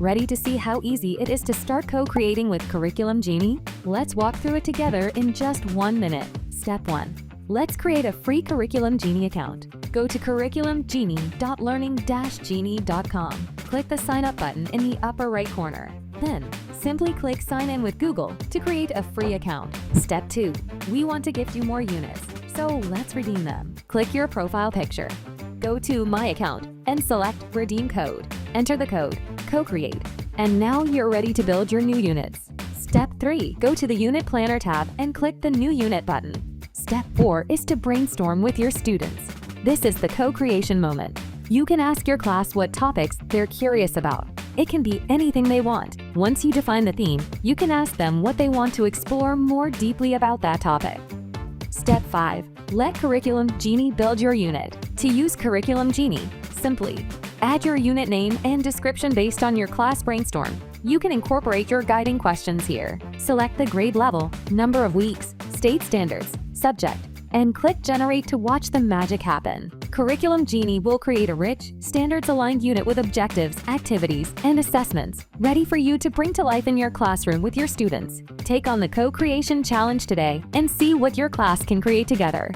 Ready to see how easy it is to start co-creating with Curriculum Genie? Let's walk through it together in just 1 minute. Step 1. Let's create a free Curriculum Genie account. Go to curriculumgenie.learning-genie.com. Click the Sign Up button in the upper right corner. Then, simply click Sign In with Google to create a free account. Step 2. We want to gift you more units, so let's redeem them. Click your profile picture. Go to My Account and select Redeem Code. Enter the code, co-create, and now you're ready to build your new units. Step 3. Go to the Unit Planner tab and click the New Unit button. Step 4 is to brainstorm with your students. This is the co-creation moment. You can ask your class what topics they're curious about. It can be anything they want. Once you define the theme, you can ask them what they want to explore more deeply about that topic. Step 5. Let Curriculum Genie build your unit. To use Curriculum Genie, simply add your unit name and description based on your class brainstorm. You can incorporate your guiding questions here. Select the grade level, number of weeks, state standards, subject, and click Generate to watch the magic happen. Curriculum Genie will create a rich, standards-aligned unit with objectives, activities, and assessments, ready for you to bring to life in your classroom with your students. Take on the co-creation challenge today and see what your class can create together.